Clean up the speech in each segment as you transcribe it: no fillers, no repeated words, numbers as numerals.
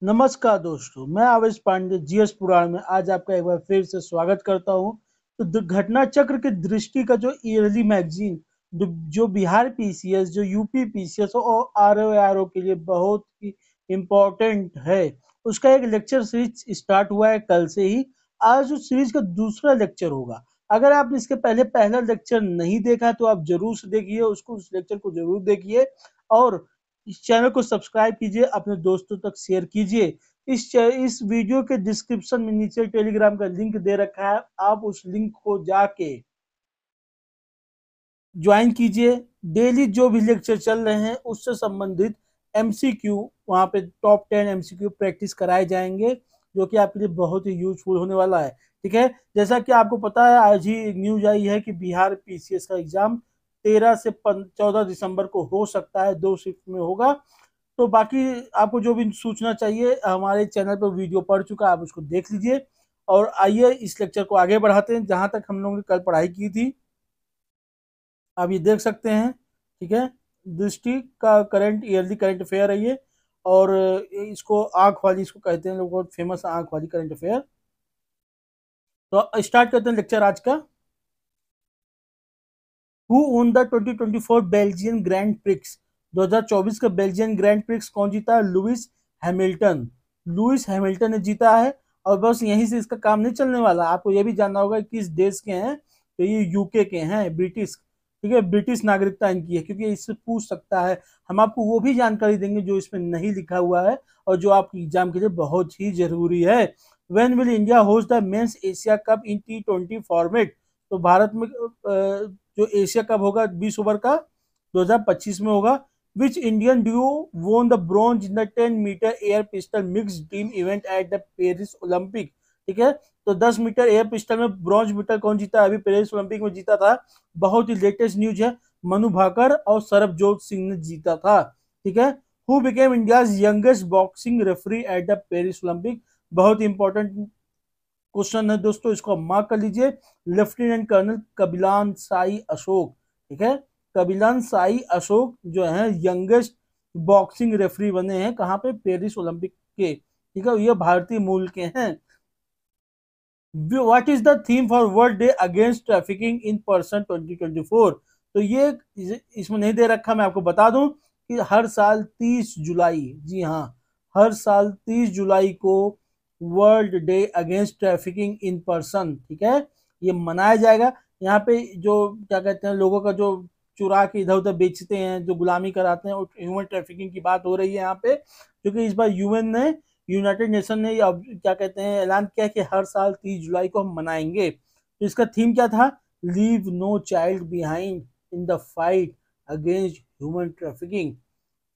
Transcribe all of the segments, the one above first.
नमस्कार दोस्तों, मैं आवेश पांडे जीएस पुराण में आज आपका एक बार फिर से स्वागत करता हूं। तो घटना चक्र की दृष्टि का जो ईयरली मैगजीन जो बिहार पीसीएस, जो यूपी पीसीएस और आरओ के लिए बहुत ही इम्पोर्टेंट है, उसका एक लेक्चर सीरीज स्टार्ट हुआ है कल से ही। आज उस सीरीज का दूसरा लेक्चर होगा। अगर आपने इसके पहले पहला लेक्चर नहीं देखा तो आप जरूर से देखिए, उसको उस लेक्चर को जरूर देखिए और इस चैनल को सब्सक्राइब कीजिए, अपने दोस्तों तक शेयर कीजिए। इस वीडियो के डिस्क्रिप्शन में नीचे टेलीग्राम का लिंक दे रखा है, आप उस लिंक को जाके ज्वाइन कीजिए। डेली जो भी लेक्चर चल रहे हैं उससे संबंधित एमसीक्यू, वहां पे टॉप 10 एमसीक्यू प्रैक्टिस कराए जाएंगे, जो कि आपके लिए बहुत ही यूजफुल होने वाला है। ठीक है, जैसा कि आपको पता है, आज ही न्यूज आई है कि बिहार पीसीएस का एग्जाम 13 से 14 दिसंबर को हो सकता है, 2 शिफ्ट में होगा। तो बाकी आपको जो भी सूचना चाहिए हमारे चैनल पर वीडियो पड़ चुका है, आप उसको देख लीजिए। और आइए इस लेक्चर को आगे बढ़ाते हैं, जहां तक हम लोगों ने कल पढ़ाई की थी आप ये देख सकते हैं। ठीक है, दृष्टि का करंट ईयरली करंट अफेयर है ये, और इसको आंख वाली इसको कहते हैं लोग, बहुत फेमस आंख वाली करंट अफेयर। तो स्टार्ट करते हैं लेक्चर आज का। Who own the 2024 Belgian grand prix? 2024 का बेल्जियन ग्रैंड प्रिक्स कौन जीता है? Lewis Hamilton. लुइस हैमिल्टन ने जीता है। और बस यहीं से इसका काम नहीं चलने वाला, आपको यह भी जानना होगा किस देश के हैं। तो ये यूके के हैं, ब्रिटिश। ठीक है, ब्रिटिश नागरिकता इनकी है, क्योंकि इससे पूछ सकता है। हम आपको वो भी जानकारी देंगे जो इसमें नहीं लिखा हुआ है और जो आपके एग्जाम के लिए बहुत ही जरूरी है। When will India host the men's Asia Cup in T20 format? तो भारत में जो एशिया कप होगा 20 ओवर का 2025 में होगा। Which Indian duo won the bronze in the 10 metre air pistol mix team event at the Paris Olympic? ठीक है, तो 10 मीटर एयर पिस्टल में ब्रॉन्ज मेडल कौन जीता? अभी पेरिस ओलंपिक में जीता था। बहुत ही लेटेस्ट न्यूज है, मनु भाकर और सरबजोत सिंह ने जीता था। ठीक है, who became India's youngest boxing referee at the Paris Olympic? बहुत इंपॉर्टेंट क्वेश्चन है दोस्तों, इसको मार्क कर लीजिए। Lieutenant colonel Kabilan Sai Ashok. ठीक है, कबिलान साई अशोक जो है यंगेस्ट बॉक्सिंग रेफरी बने हैं, कहां पे? पेरिस ओलंपिक के। ठीक है, ये भारतीय मूल के हैं। What is the theme for world day against trafficking in person 2024? तो ये इसमें नहीं दे रखा, मैं आपको बता दूं कि हर साल 30 जुलाई, जी हाँ, हर साल 30 जुलाई को world day against trafficking in person, ठीक है, ये मनाया जाएगा। यहाँ पे जो क्या कहते हैं, लोगों का जो चुरा के इधर उधर बेचते हैं, जो गुलामी कराते हैं, ह्यूमन ट्रैफिकिंग की बात हो रही है यहाँ पे। क्योंकि इस बार यूएन ने, यूनाइटेड नेशन ने अब क्या कहते हैं, ऐलान किया कि हर साल 30 जुलाई को हम मनाएंगे। तो इसका थीम क्या था? Leave no child behind in the fight against human trafficking.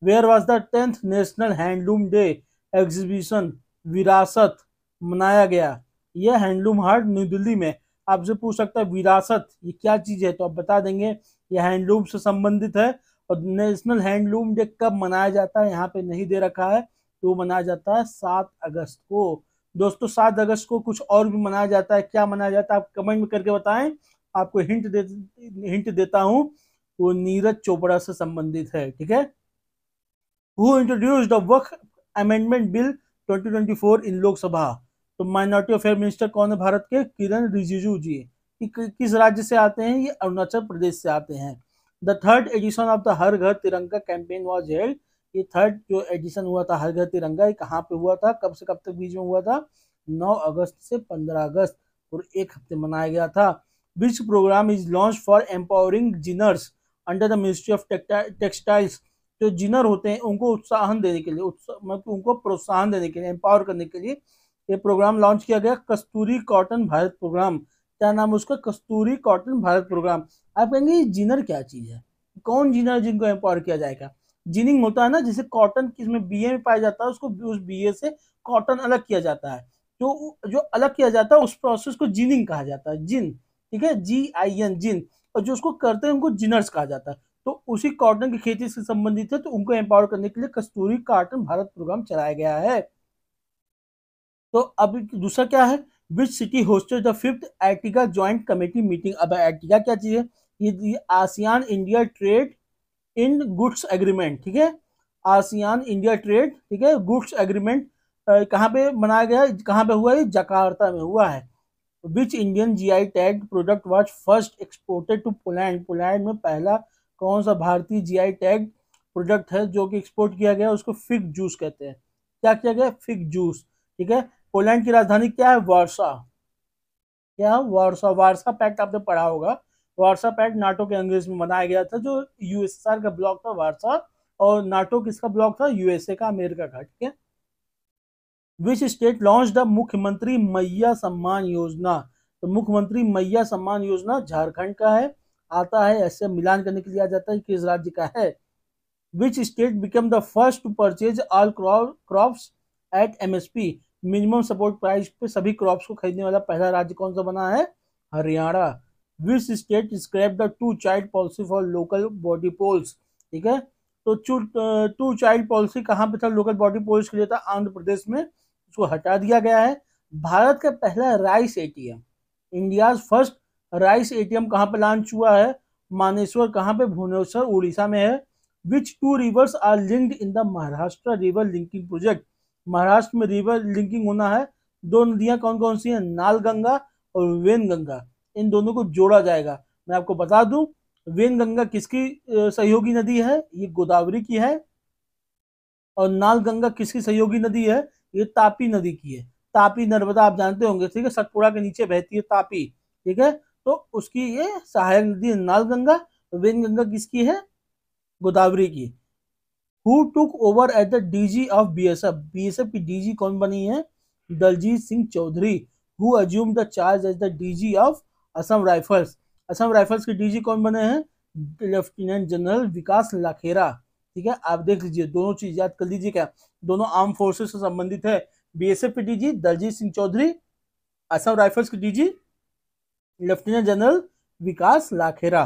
Where was the 10th national handloom day exhibition Virasat मनाया गया? यह हैंडलूम हाट न्यू दिल्ली में। आपसे पूछ सकता है विरासत ये क्या चीज है, तो आप बता देंगे यह हैंडलूम से संबंधित है। और नेशनल हैंडलूम डे कब मनाया जाता है यहाँ पे नहीं दे रखा है, तो मनाया जाता है 7 अगस्त को। दोस्तों 7 अगस्त को कुछ और भी मनाया जाता है, क्या मनाया जाता है आप कमेंट में करके बताएं। आपको हिंट देता हूं, वो नीरज चोपड़ा से संबंधित है। ठीक है, who introduced the Waqf amendment bill 2024 इन लोकसभा? तो माइनॉरिटी अफेयर मिनिस्टर कौन है भारत के? किरण रिजिजू जी। किस राज्य से आते हैं? ये अरुणाचल प्रदेश से आते हैं। The third edition of the Har Ghar Tiranga campaign was held? ये थर्ड जो एडिशन हुआ था हर घर तिरंगा, ये कहाँ पे हुआ था, कब से कब तक बीच में हुआ था? 9 अगस्त से 15 अगस्त, और एक हफ्ते मनाया गया था। Which programme is launch for empowering ginners under the ministry of textiles? जो जिनर होते हैं उनको उत्साहन देने के लिए, मतलब उनको प्रोत्साहन देने के लिए, एम्पावर करने के लिए ये प्रोग्राम लॉन्च किया गया, कस्तूरी कॉटन भारत प्रोग्राम। क्या नाम है उसका? कस्तूरी कॉटन भारत प्रोग्राम। आप कहेंगे जिनर क्या चीज है, कौन जिनर जिनको एम्पावर किया जाएगा? जिनिंग होता है ना, जैसे कॉटन किसमें बीए में पाया जाता है, उसको उस बीए से कॉटन अलग किया जाता है। जो जो अलग किया जाता है उस प्रोसेस को जिनिंग कहा जाता है, जिन। ठीक है, GIN, जिन। और जो उसको करते हैं उनको जिनर्स कहा जाता है। तो उसी कॉटन की खेती से संबंधित है, तो उनको एम्पावर करने के लिए कस्तूरी कॉटन भारत प्रोग्राम चलाया गया है। तो अब दूसरा क्या है? Which city hosted the 5th Ertiga joint committee meeting? अब एर्टिगा क्या चीज है? ये ASEAN India trade in goods agreement. ठीक है, आसियान इंडिया ट्रेड, ठीक है, गुड्स एग्रीमेंट कहाँ पे बनाया गया है, कहाँ पे हुआ है, जकार्ता में हुआ है। Which Indian GI tag product was first exported to Poland, Poland में पहला कौन सा भारतीय जीआई टैग प्रोडक्ट है जो कि एक्सपोर्ट किया गया, उसको फिग जूस कहते हैं। क्या किया गया, फिग जूस। ठीक है, पोलैंड की राजधानी क्या है, वार्सा। क्या, वार्सा। वार्सा पैक्ट आपने पढ़ा होगा। वार्सा पैक्ट नाटो के अंग्रेज में बनाया गया था, जो यूएसएसआर का ब्लॉक था वार्सा, और नाटो किसका ब्लॉक था, यूएसए का, अमेरिका का। ठीक है। विच स्टेट लॉन्च द मुख्यमंत्री मैया सम्मान योजना, तो मुख्यमंत्री मैया सम्मान योजना झारखंड का है, आता है, ऐसे मिलान करने के लिए आ जाता है किस राज्य का है। Which state become the first to purchase all crops at MSP, minimum support price पे सभी क्रॉप्स को खरीदने वाला पहला राज्य कौन सा बना है, Haryana. Which state scrap the two child policy for local body polls. ठीक है, तो टू चाइल्ड पॉलिसी कहाँ पे था, लोकल बॉडी पोल्स के लिए था, आंध्र प्रदेश में, उसको हटा दिया गया है। भारत का पहला rice ATM, India first rice ATM कहाँ पे लॉन्च हुआ है, मानेसर, कहाँ पे, भुवनेश्वर, उड़ीसा में है। Which two rivers are linked in the Maharashtra river linking project, Maharashtra में रिवर लिंकिंग होना है, दो नदियां कौन कौन सी हैं, नाल गंगा और वेन गंगा, इन दोनों को जोड़ा जाएगा। मैं आपको बता दूं, वेन गंगा किसकी सहयोगी नदी है, ये गोदावरी की है, और नाल गंगा किसकी सहयोगी नदी है, ये तापी नदी की है। तापी नर्मदा आप जानते होंगे, ठीक है, सतपुड़ा के नीचे बहती है तापी। ठीक है, तो उसकी ये सहायक नदी है नाल गंगा, वेन गंगा किसकी है, गोदावरी की। Who took over at the DG of BSF, BSF की डीजी कौन बनी है, Daljeet Singh Chaudhary. Who assume the charge as the DG of Assam Rifles, Assam rifles के डीजी कौन बने हैं, लेफ्टिनेंट जनरल विकास लाखेरा। ठीक है, आप देख लीजिए, दोनों चीज याद कर लीजिए, क्या दोनों आर्म फोर्सेस से संबंधित है। बीएसएफ के डीजी दलजीत सिंह चौधरी, असम राइफल्स के DG lieutenant general Vikas Lakhera.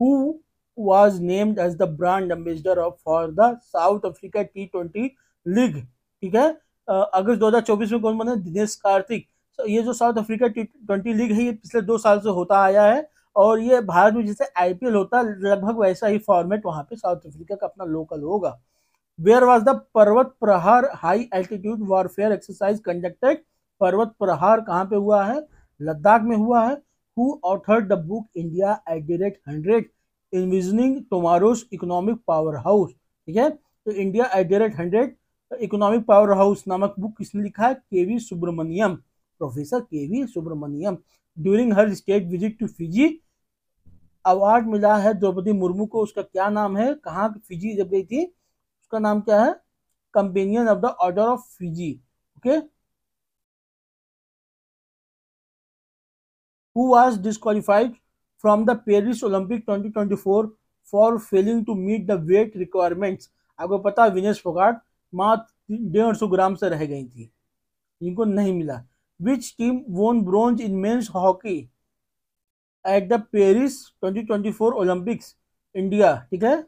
Who was named as the brand ambassador of for the South Africa T20 league. ठीक है, अगस्त 2024 में कौन बने, दिनेश कार्तिक। ये जो साउथ अफ्रीका T20 लीग है, ये पिछले 2 साल से होता आया है, और ये भारत में जैसे आईपीएल होता है, लगभग वैसा ही फॉर्मेट वहां पे साउथ अफ्रीका का अपना लोकल होगा। वेयर वॉज द पर्वत प्रहार high altitude warfare exercise conducted, पर्वत प्रहार कहाँ पे हुआ है, लद्दाख में हुआ है। Who authored the book India at the rate 100 envisioning tomorrow's economic power house. ठीक है, तो India at the rate 100 economic power house नामक बुक किसने लिखा है, KV Subramanian, professor KV Subramanian. During her state visit to Fiji, award मिला है द्रौपदी मुर्मू को, उसका क्या नाम है, कहाँ फिजी जब गई थी, उसका नाम क्या है, Companion of the Order of Fiji. Okay, who was disqualified from the Paris Olympic 2024 for failing to meet the weight requirements. आपको पता है विनेश फोगाट मात्र 150 ग्राम से रह गई थी, इनको नहीं मिला। विच टीम वोन bronze in men's hockey eight the Paris 2024 Olympics, India. ठीक है,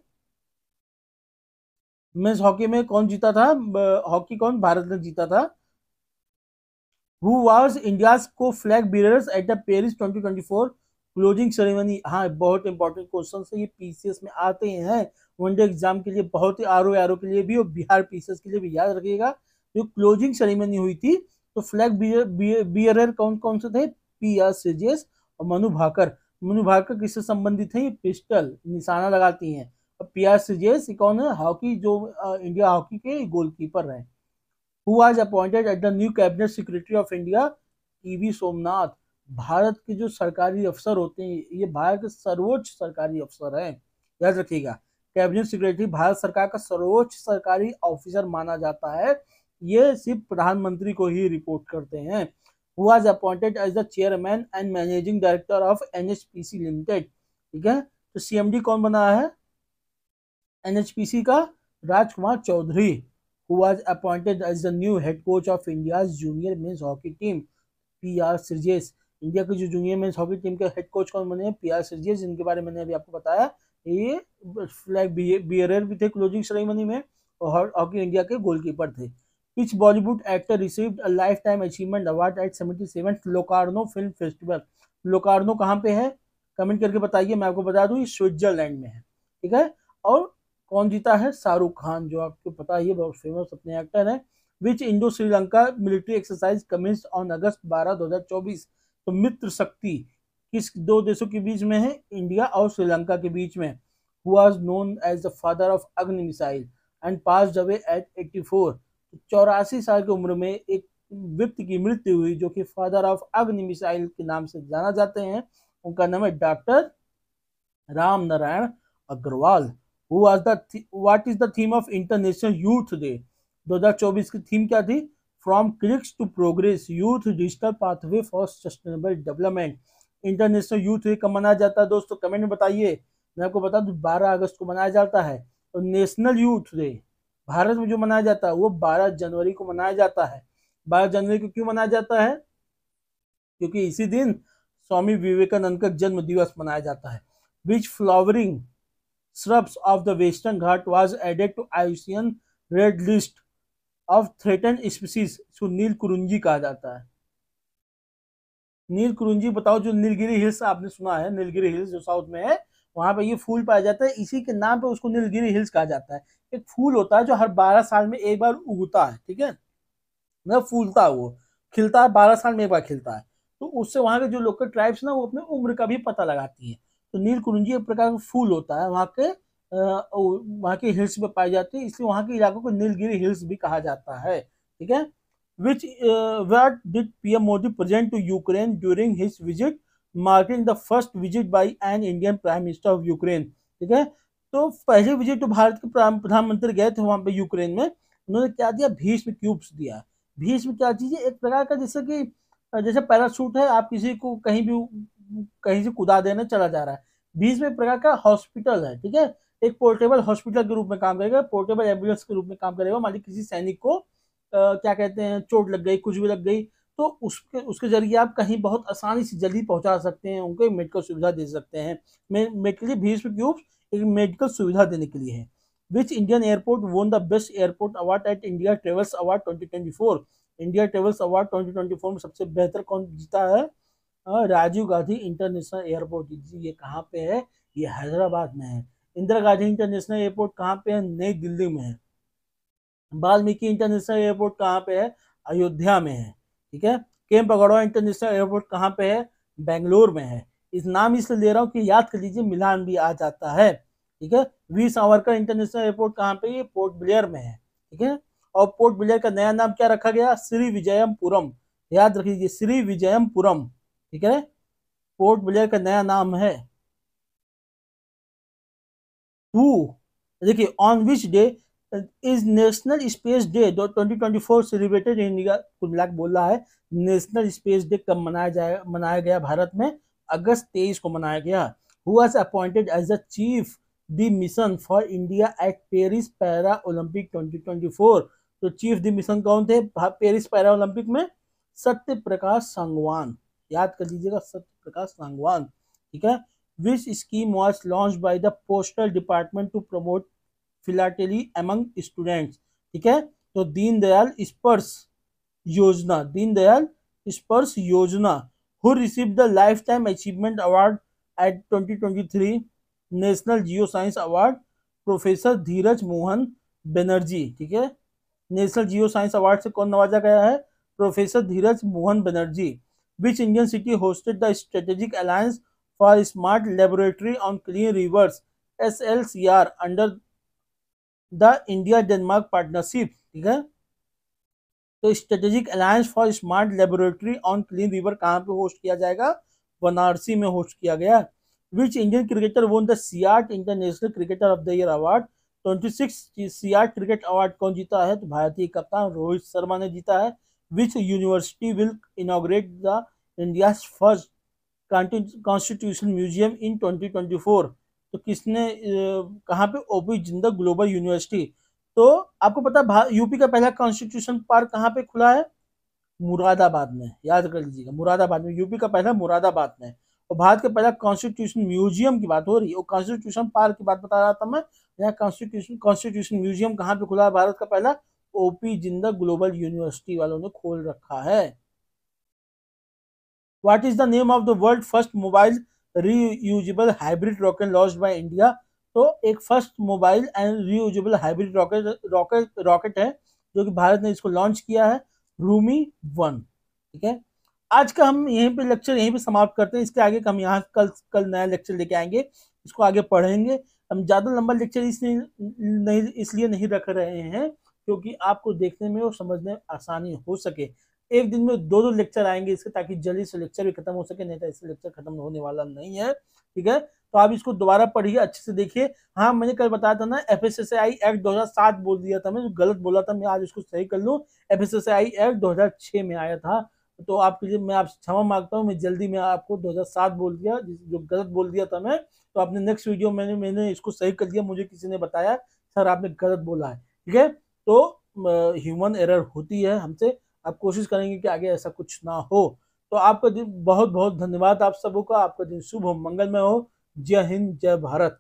मेंस हॉकी में कौन जीता था, हॉकी कौन, भारत ने जीता था। Who was India's co-flag bearers at the Paris 2024 closing ceremony. हाँ, बहुत इंपॉर्टेंट क्वेश्चन है ये, पीसीएस में आते हैं वनडे एग्जाम के लिए, बहुत ही आरओ के लिए भी और बिहार पीसीएस के लिए भी, याद रखिएगा। जो क्लोजिंग सेरेमनी हुई थी, तो फ्लैग बियरर कौन कौन से थे, पी.आर. श्रीजेश और मनु भाकर। मनु भाकर किससे संबंधित है, ये पिस्टल निशाना लगाती हैं, और पी.आर. श्रीजेश कौन है, हॉकी, जो इंडिया हॉकी के गोलकीपर रहे। Who was appointed as the new cabinet secretary of India, TV Somnath. Bharat के जो सरकारी अफसर होते हैं, ये भारत के सर्वोच्च सरकारी अफसर हैं, याद रखिएगा। कैबिनेट सेक्रेटरी भारत सरकार का सर्वोच्च सरकारी ऑफिसर माना जाता है, ये सिर्फ प्रधानमंत्री को ही रिपोर्ट करते हैं। Who was appointed as the chairman and managing director of NHPC limited. ठीक है, तो सीएमडी कौन बना है, एनएचपीसी का, राजकुमार Chaudhary. Who was appointed as the new head coach of India's junior men's hockey team, P R. Sreejesh. India की जो जूनियर मेंस हॉकी टीम के हेड कोच कौन बने हैं, पी.आर. श्रीजेश, जिनके बारे में मैंने अभी आपको बताया। ये फ्लैग बियरर भी थे क्लोजिंग सेरेमनी में, और हॉकी इंडिया के गोलकीपर थे। Which Bollywood actor received a lifetime achievement award at 77th Locarno film festival. Locarno कहाँ पे है, कमेंट करके बताइए, मैं आपको बता दूं ये स्विट्जरलैंड में है। ठीक है, और कौन जीता है, शाहरुख खान, जो आपको पता ही है बहुत फेमस अपने एक्टर हैं। Which Indo Sri Lanka military exercise commenced on August 12 2024। तो मित्र शक्ति किस दो देशों के बीच में है? इंडिया और श्रीलंका के बीच में। Who was known as the father of Agni missile and passed away at 84। 84 साल की उम्र में एक व्यक्ति की मृत्यु हुई जो कि फादर ऑफ अग्नि मिसाइल के नाम से जाना जाते हैं। उनका नाम है doctor Ram Narayan Agarwal. What is the theme of international youth day? 2024 की थीम क्या थी? From clicks to progress, youth digital pathway for sustainable development. International youth day कब मनाया जाता है दोस्तों? कमेंट में बताइए। मैं आपको बता दूं 12 अगस्त को मनाया जाता है। और नेशनल यूथ डे भारत में जो मनाया जाता है वो 12 जनवरी को मनाया जाता है। 12 जनवरी को क्यों मनाया जाता है? क्योंकि इसी दिन स्वामी विवेकानंद का जन्म दिवस मनाया जाता है। विच flowering shrubs of the Western Ghat was added to IUCN Red List of Threatened Species? इसको नील कुरुंजी कहा जाता है। नील कुरुंजी बताओ, जो नीलगिरी हिल्स आपने सुना है, नीलगिरी हिल्स जो साउथ में है वहां पे ये फूल पाया जाता है, इसी के नाम पे उसको नीलगिरी हिल्स कहा जाता है। एक फूल होता है जो हर 12 साल में एक बार उगता है, ठीक है, मतलब फूलता है, वो खिलता है, 12 साल में एक बार खिलता है। तो उससे वहां के जो लोकल ट्राइब्स ना वो अपने उम्र का भी पता लगाती है। तो नील कुरुंजी एक प्रकार का फूल होता है, वहाँ के हिल्स में पाई जाती है, इसलिए वहाँ के इलाकों को नीलगिरी हिल्स भी कहा जाता है, ठीक है। Which what did PM Modi present to Ukraine during his visit marking the first visit by an Indian prime minister of Ukraine, ठीक है। तो पहले विजिट तो भारत के प्रधानमंत्री गए थे वहां पे यूक्रेन में, उन्होंने क्या दिया? भीष्म क्यूब्स दिया। भीष्म क्या चीज है? एक प्रकार का जैसे पैराशूट है, आप किसी को कहीं से कुदा देने चला जा रहा है। भीष्म एक प्रकार का हॉस्पिटल है, ठीक है, एक पोर्टेबल हॉस्पिटल के रूप में काम करेगा, पोर्टेबल एम्बुलेंस के रूप में काम करेगा। मान लीजिए किसी सैनिक को क्या कहते हैं, चोट लग गई, कुछ भी लग गई, तो उसके जरिए आप कहीं बहुत आसानी से जल्दी पहुंचा सकते हैं, उनको मेडिकल सुविधा दे सकते हैं। मेडिकली भीष्म क्यूब्स एक मेडिकल सुविधा देने के लिए है। Which Indian airport won the best airport award at India travels award 2024? India travels award 2024 में सबसे बेहतर कौन जीता है? Rajiv Gandhi international airport. ये कहाँ पे है? ये हैदराबाद में है। इंदिरा गांधी इंटरनेशनल एयरपोर्ट कहाँ पे है? नई दिल्ली में है। वाल्मीकि इंटरनेशनल एयरपोर्ट कहाँ पे है? अयोध्या में है, ठीक है। केम्पगौड़ा इंटरनेशनल एयरपोर्ट कहाँ पे है? बेंगलोर में है। इस नाम इसलिए ले रहा हूँ कि याद कर लीजिए, मिलान भी आ जाता है, ठीक है। वीर सावरकर इंटरनेशनल एयरपोर्ट कहाँ पे? ये पोर्ट ब्लेयर में है, ठीक है। और पोर्ट ब्लेयर का नया नाम क्या रखा गया? श्री विजयमपुरम। याद रखिए, श्री विजयमपुरम, ठीक है, पोर्ट ब्लेयर का नया नाम है। देखिए, on which day is national space day 2024 celebrated in India? कुल मिला के बोल रहा है नेशनल स्पेस डे कब मनाया गया भारत में? अगस्त 23 को मनाया गया। Who was appointed as the chief the mission for India at Paris para Olympic 2024? तो चीफ द मिशन कौन थे पेरिस पैरा ओलंपिक में? सत्य प्रकाश सांगवान। याद कर लीजिएगा, सत्य प्रकाश सांगवान, ठीक है। Which scheme was launched by the postal department to promote philately among students? ठीक है, तो दीनदयाल स्पर्श योजना। Who received the lifetime achievement award at 2023 national geo science award? Professor Dheeraj Mohan Banerjee, ठीक है। नेशनल जियो साइंस अवार्ड से कौन नवाजा गया है? Professor Dheeraj Mohan Banerjee. Which Indian city hosted the strategic alliance for smart laboratory on clean reverse SLCR under the India Denmark partnership, ठीक है। तो strategic alliance for smart laboratory on clean river कहाँ पे होस्ट किया जाएगा? बनारसी में होस्ट किया गया। Which Indian cricketer won the SEAT international cricketer of the year award? 26 SEAT cricket award कौन जीता है? तो भारतीय कप्तान रोहित शर्मा ने जीता है। Which university will inaugurate the India first constitution museum in 2024? तो किसने कहाँ पे? OP Jindal global university. तो आपको पता है यूपी का पहला कॉन्स्टिट्यूशन पार्क कहाँ पे खुला है? मुरादाबाद में। याद कर लीजिएगा, मुरादाबाद में, यूपी का पहला मुरादाबाद में। और भारत का पहला कॉन्स्टिट्यूशन म्यूजियम की बात हो रही है, और कॉन्स्टिट्यूशन पार्क की बात बता रहा था मैं। यहाँ कॉन्स्टिट्यूशन म्यूजियम कहाँ पे खुला है भारत का पहला? ओपी जिंदल ग्लोबल यूनिवर्सिटी वालों ने खोल रखा है। What is the name of the world first mobile reusable hybrid rocket launched by India? तो एक first mobile and reusable hybrid rocket है जो कि भारत ने इसको लॉन्च किया है, रूमी 1। ठीक है, आज का हम यहीं पे लेक्चर यहीं पे समाप्त करते हैं। इसके आगे हम यहाँ कल कल नया लेक्चर लेके आएंगे, इसको आगे पढ़ेंगे। हम ज्यादा लंबा लेक्चर इसलिए नहीं रख रहे हैं क्योंकि आपको देखने में और समझने में आसानी हो सके। एक दिन में दो दो लेक्चर आएंगे इसके, ताकि जल्दी से लेक्चर भी खत्म हो सके, नहीं तो इससे लेक्चर खत्म होने वाला नहीं है। ठीक है, तो आप इसको दोबारा पढ़िए, अच्छे से देखिए। हाँ, मैंने कल बताया था ना, एफएसएसएआई एक्ट 2007 बोल दिया था मैं, जो गलत बोला था, मैं आज इसको सही कर लूँ। एफएसएसएआई एक्ट 2006 में आया था, तो आपके लिए मैं आपसे क्षमा मांगता हूँ, मैं जल्दी में आपको 2007 बोल दिया, जो गलत बोल दिया था मैं। तो आपने नेक्स्ट वीडियो मैंने इसको सही कर दिया, मुझे किसी ने बताया सर आपने गलत बोला है। ठीक है, तो ह्यूमन एरर होती है हमसे, आप कोशिश करेंगे कि आगे ऐसा कुछ ना हो। तो आपका दिन बहुत बहुत धन्यवाद आप सबों का, आपका दिन शुभ हो, मंगलमय हो। जय हिंद, जय भारत।